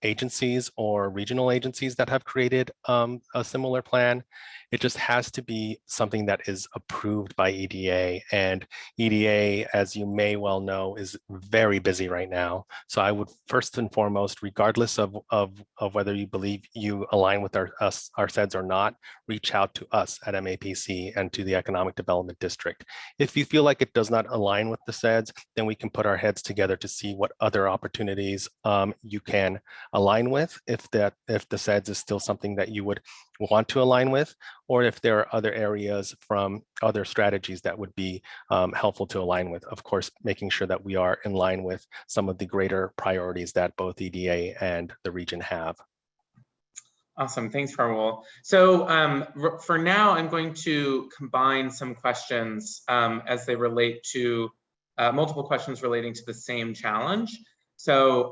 agencies or regional agencies that have created a similar plan. It just has to be something that is approved by EDA, and EDA, as you may well know, is very busy right now. So I would first and foremost, regardless of whether you believe you align with our SEDS or not, reach out to us at MAPC and to the Economic Development District. If you feel like it does not align with the SEDS, then we can put our heads together to see what other opportunities you can align with, if the SEDS is still something that you would want to align with, or if there are other areas from other strategies that would be helpful to align with. Of course, making sure that we are in line with some of the greater priorities that both EDA and the region have. Awesome, thanks, Raul. So for now, I'm going to combine some questions as they relate to multiple questions relating to the same challenge. So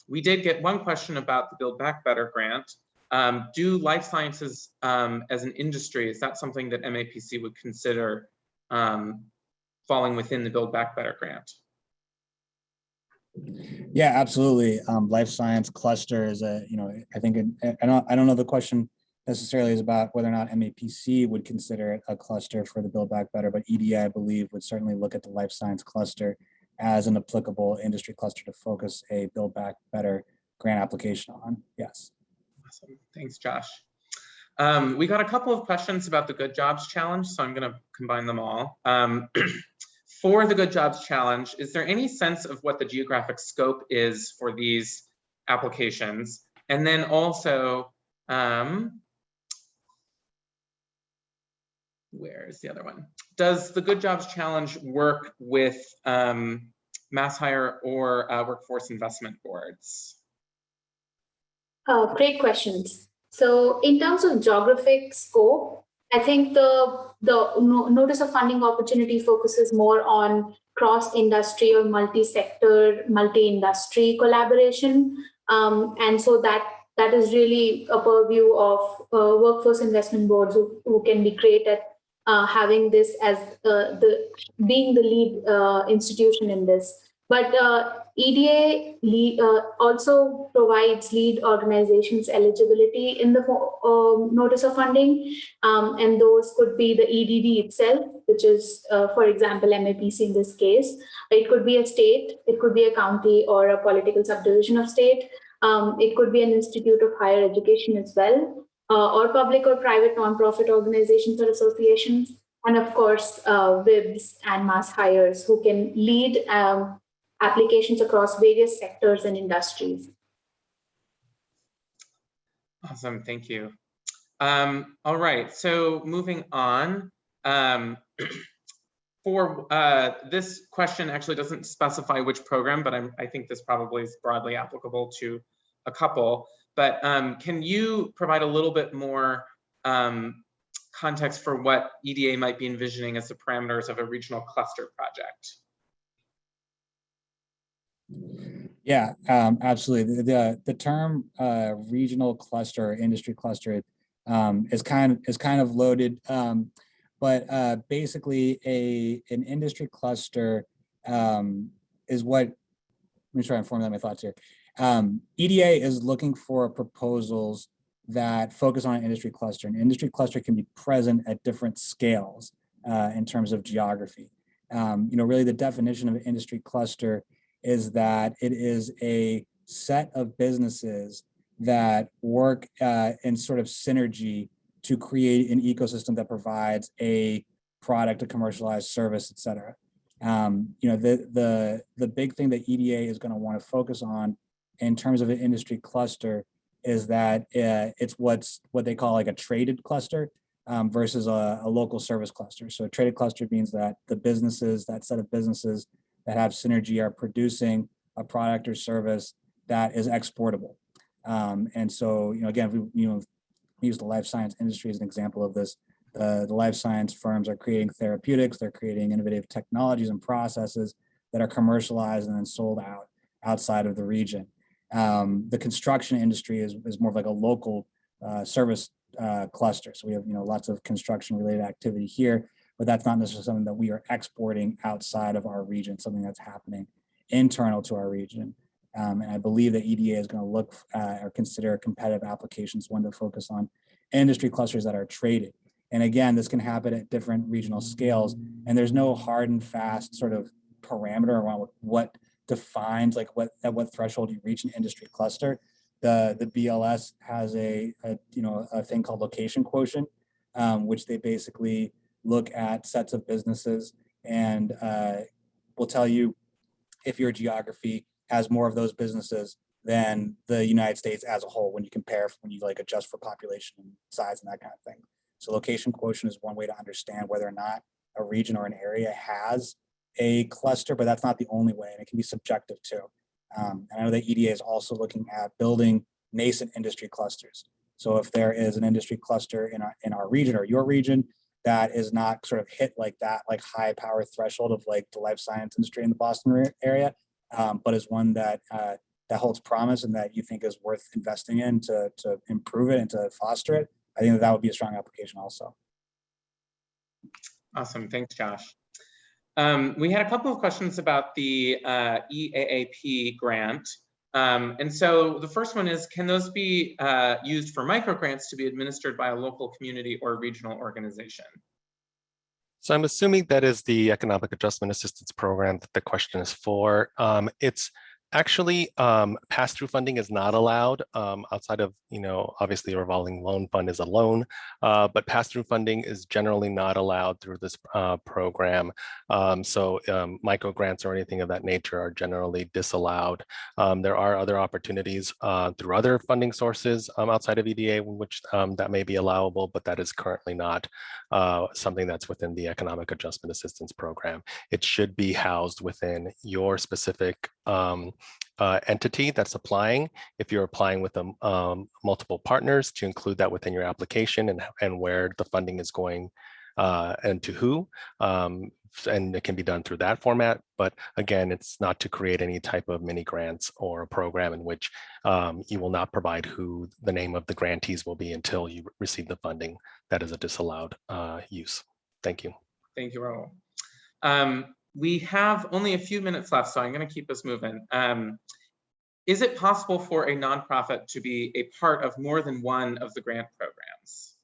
we did get one question about the Build Back Better grant. Do life sciences as an industry, is that something that MAPC would consider falling within the Build Back Better grant? Yeah, absolutely. Life science cluster is a, I think, I don't know the question necessarily is about whether or not MAPC would consider it a cluster for the Build Back Better, but EDA, I believe, would certainly look at the life science cluster as an applicable industry cluster to focus a Build Back Better grant application on. Yes. Awesome. Thanks, Josh. We got a couple of questions about the Good Jobs Challenge, so I'm going to combine them all. For the Good Jobs Challenge, is there any sense of what the geographic scope is for these applications? And then also, where's the other one? Does the Good Jobs Challenge work with MassHire or workforce investment boards? Great questions. So in terms of geographic scope, I think the notice of funding opportunity focuses more on cross-industry or multi-sector, multi-industry collaboration. And so that is really a purview of workforce investment boards who can be great at having this as being the lead institution in this. But EDA also provides lead organizations eligibility in the notice of funding, and those could be the EDD itself, which is, for example, MAPC in this case. It could be a state, it could be a county or a political subdivision of state. It could be an institute of higher education as well, or public or private nonprofit organizations or associations, and of course, WIBs and mass hires who can lead applications across various sectors and industries. Awesome, thank you. All right, so moving on. For this question actually doesn't specify which program, but I think this probably is broadly applicable to a couple. But can you provide a little bit more context for what EDA might be envisioning as the parameters of a regional cluster project? Yeah, absolutely. The term regional cluster, industry cluster, is kind of loaded, but basically an industry cluster is what, let me try and formulate my thoughts here. EDA is looking for proposals that focus on an industry cluster. An industry cluster can be present at different scales in terms of geography. Really the definition of an industry cluster is that it is a set of businesses that work in sort of synergy to create an ecosystem that provides a product, a commercialized service, et cetera. The big thing that EDA is going to want to focus on in terms of an industry cluster is that it's what they call like a traded cluster versus a local service cluster. So a traded cluster means that the businesses, that set of businesses that have synergy are producing a product or service that is exportable. And so, again, we use the life science industry as an example of this. The life science firms are creating therapeutics, they're creating innovative technologies and processes that are commercialized and then sold outside of the region. The construction industry is more of like a local service cluster. So we have lots of construction related activity here, but that's not necessarily something that we are exporting outside of our region, something that's happening internal to our region. And I believe that EDA is going to look or consider competitive applications, one to focus on industry clusters that are traded. And again, this can happen at different regional scales, and there's no hard and fast sort of parameter around what defines like at what threshold you reach an industry cluster. The BLS has a thing called location quotient, which they basically look at sets of businesses and will tell you if your geography has more of those businesses than the United States as a whole when you like adjust for population and size and that kind of thing. So location quotient is one way to understand whether or not a region or an area has a cluster, but that's not the only way, and it can be subjective too. And I know that EDA is also looking at building nascent industry clusters. So if there is an industry cluster in our region or your region that is not sort of hit like that, like high power threshold of like the life science industry in the Boston area, but is one that holds promise and that you think is worth investing in to improve it and to foster it, I think that would be a strong application also. Awesome, thanks, Josh. We had a couple of questions about the EAAP grant. And so the first one is, can those be used for micro grants to be administered by a local community or regional organization? So I'm assuming that is the Economic Adjustment Assistance Program that the question is for. It's actually pass-through funding is not allowed outside of, obviously a revolving loan fund is a loan, but pass-through funding is generally not allowed through this program. So micro grants or anything of that nature are generally disallowed. There are other opportunities through other funding sources outside of EDA, which that may be allowable, but that is currently not something that's within the Economic Adjustment Assistance Program. It should be housed within your specific entity that's applying. If you're applying with multiple partners, to include that within your application and where the funding is going and to who. And it can be done through that format. But again, it's not to create any type of mini grants or a program in which you will not provide who the name of the grantees will be until you receive the funding. That is a disallowed use. Thank you. Thank you, Raul. We have only a few minutes left, so I'm going to keep us moving. Is it possible for a nonprofit to be a part of more than one of the grant programs?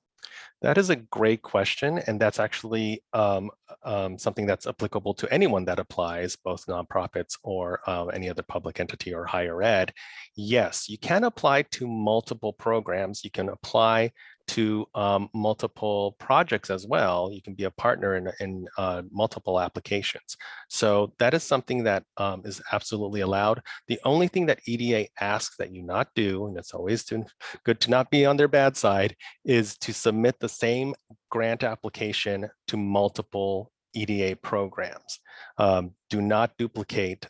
That is a great question, and that's actually something that's applicable to anyone that applies, both nonprofits or any other public entity or higher ed. Yes, you can apply to multiple programs. You can apply to multiple projects as well. You can be a partner in multiple applications. So that is something that is absolutely allowed. The only thing that EDA asks that you not do, and it's always good to not be on their bad side, is to submit the same grant application to multiple EDA programs. Do not duplicate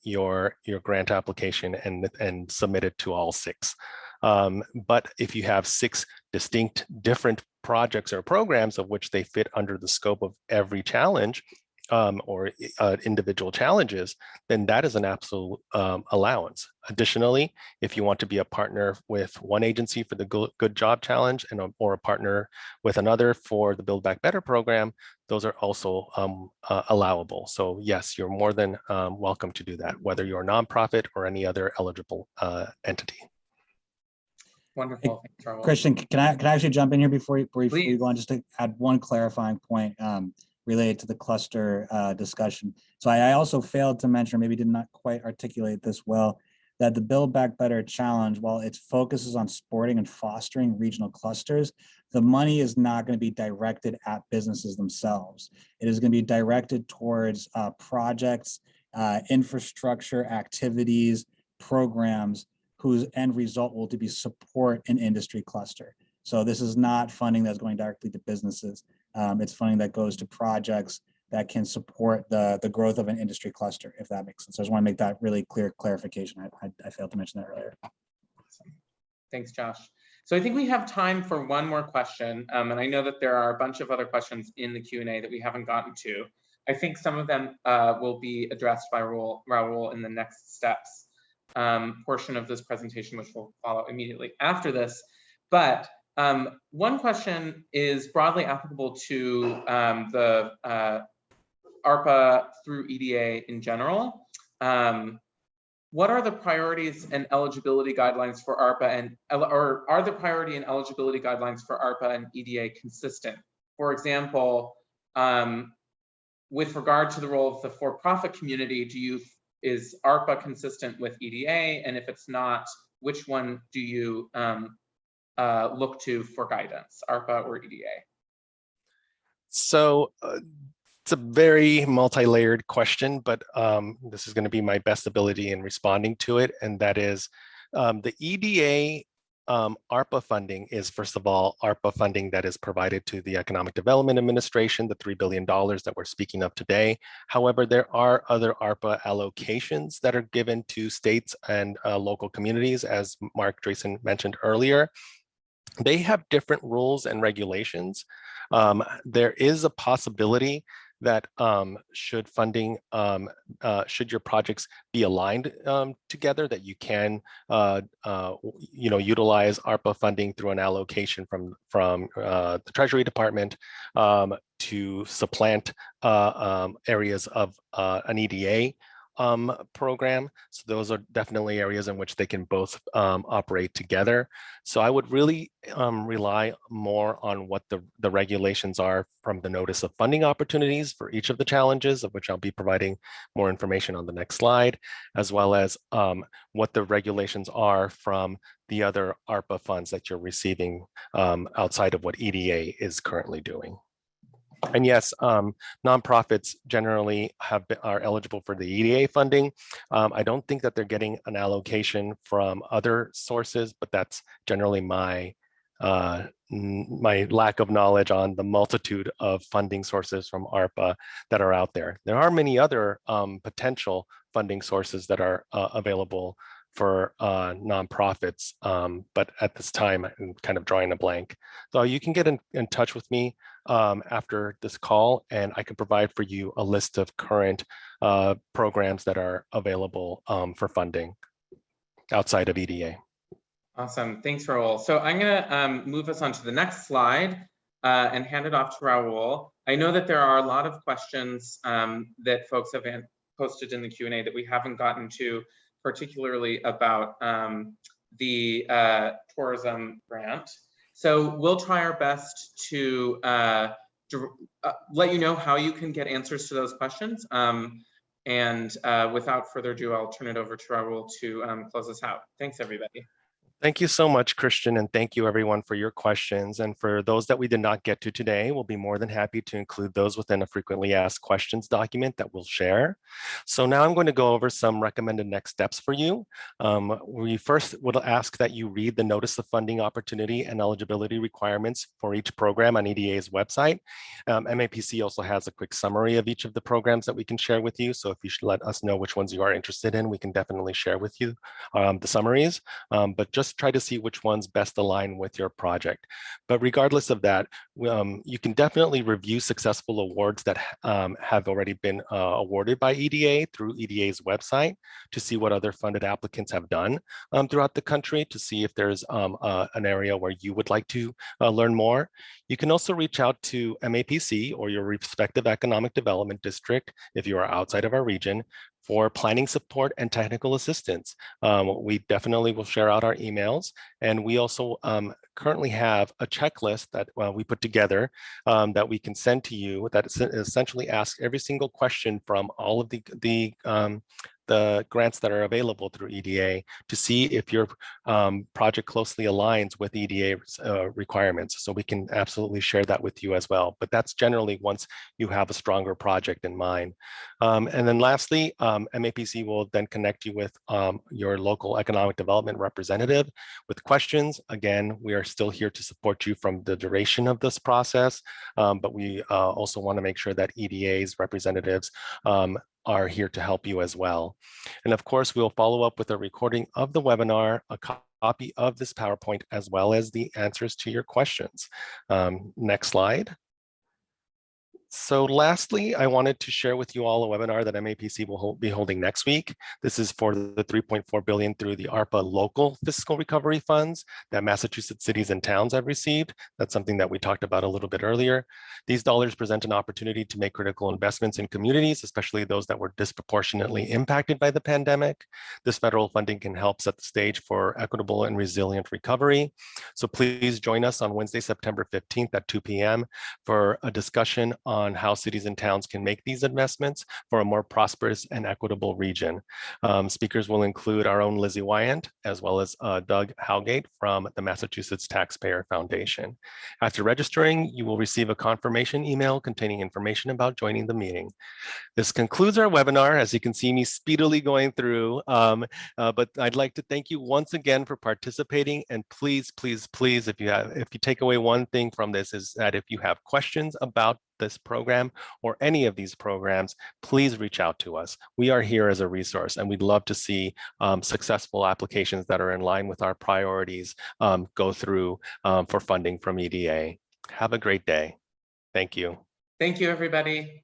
your grant application and submit it to all 6. But if you have 6 distinct different projects or programs of which they fit under the scope of every challenge, or individual challenges, then that is an absolute allowance. Additionally, if you want to be a partner with one agency for the Good Job Challenge or a partner with another for the Build Back Better program, those are also allowable. So yes, you're more than welcome to do that, whether you're a nonprofit or any other eligible entity. Wonderful. Thanks, Raul. Christian, can I actually jump in here before you go on, just to add one clarifying point related to the cluster discussion. So I also failed to mention, or maybe did not quite articulate this well, that the Build Back Better Challenge, while it focuses on supporting and fostering regional clusters, the money is not going to be directed at businesses themselves. It is going to be directed towards projects, infrastructure, activities, programs whose end result will to be support an industry cluster. So this is not funding that's going directly to businesses. It's funding that goes to projects that can support the growth of an industry cluster, if that makes sense. I just want to make that really clear clarification. I failed to mention that earlier. Awesome. Thanks, Josh. So I think we have time for one more question. And I know that there are a bunch of other questions in the Q&A that we haven't gotten to. I think some of them will be addressed by Raul in the next steps portion of this presentation, which will follow immediately after this. But one question is broadly applicable to the ARPA through EDA in general. What are the priorities and eligibility guidelines for ARPA, or are the priority and eligibility guidelines for ARPA and EDA consistent? For example, with regard to the role of the for-profit community, is ARPA consistent with EDA? And if it's not, which one do you look to for guidance, ARPA or EDA? So it's a very multi-layered question, but this is going to be my best ability in responding to it. And that is the EDA ARPA funding is, first of all, ARPA funding that is provided to the Economic Development Administration, the $3 billion that we're speaking of today. However, there are other ARPA allocations that are given to states and local communities, as Mark Drayson mentioned earlier. They have different rules and regulations. There is a possibility that should your projects be aligned together, that you can utilize ARPA funding through an allocation from the Treasury Department to supplant areas of an EDA program. So those are definitely areas in which they can both operate together. So I would really rely more on what the regulations are from the Notice of Funding Opportunities for each of the challenges, of which I'll be providing more information on the next slide, as well as what the regulations are from the other ARPA funds that you're receiving outside of what EDA is currently doing. And yes, nonprofits generally are eligible for the EDA funding. I don't think that they're getting an allocation from other sources, but that's generally my lack of knowledge on the multitude of funding sources from ARPA that are out there. There are many other potential funding sources that are available for nonprofits, but at this time I'm kind of drawing a blank. So you can get in touch with me after this call, and I can provide for you a list of current programs that are available for funding outside of EDA. Awesome, thanks, Raul. So I'm gonna move us on to the next slide and hand it off to Raul. I know that there are a lot of questions that folks have posted in the Q&A that we haven't gotten to, particularly about the tourism grant. So we'll try our best to let you know how you can get answers to those questions. And without further ado, I'll turn it over to Raul to close us out. Thanks, everybody. Thank you so much, Christian, and thank you everyone for your questions. And for those that we did not get to today, we'll be more than happy to include those within a frequently asked questions document that we'll share. So now I'm going to go over some recommended next steps for you. We first would ask that you read the Notice of Funding Opportunity and Eligibility requirements for each program on EDA's website. MAPC also has a quick summary of each of the programs that we can share with you. So if you should let us know which ones you are interested in, we can definitely share with you the summaries. But just just try to see which ones best align with your project. But regardless of that, you can definitely review successful awards that have already been awarded by EDA through EDA's website to see what other funded applicants have done throughout the country, to see if there's an area where you would like to learn more. You can also reach out to MAPC or your respective economic development district if you are outside of our region for planning support and technical assistance. We definitely will share out our emails, and we also currently have a checklist that we put together that we can send to you that essentially asks every single question from all of the grants that are available through EDA to see if your project closely aligns with EDA requirements. So we can absolutely share that with you as well. But that's generally once you have a stronger project in mind. And then lastly, MAPC will then connect you with your local economic development representative with questions. Again, we are still here to support you from the duration of this process, but we also want to make sure that EDA's representatives are here to help you as well. And of course, we'll follow up with a recording of the webinar, a copy of this PowerPoint, as well as the answers to your questions. Next slide. So lastly, I wanted to share with you all a webinar that MAPC will be holding next week. This is for the $3.4 billion through the ARPA local fiscal recovery funds that Massachusetts cities and towns have received. That's something that we talked about a little bit earlier. These dollars present an opportunity to make critical investments in communities, especially those that were disproportionately impacted by the pandemic. This federal funding can help set the stage for equitable and resilient recovery. So please join us on Wednesday, September 15th at 2 p.m. for a discussion on how cities and towns can make these investments for a more prosperous and equitable region. Speakers will include our own Lizzie Wyant, as well as Doug Howgate from the Massachusetts Taxpayer Foundation. After registering, you will receive a confirmation email containing information about joining the meeting. This concludes our webinar, as you can see me speedily going through, but I'd like to thank you once again for participating, and please, please, please, if you take away one thing from this, is that if you have questions about this program or any of these programs, please reach out to us. We are here as a resource, and we'd love to see successful applications that are in line with our priorities go through for funding from EDA. Have a great day. Thank you. Thank you, everybody.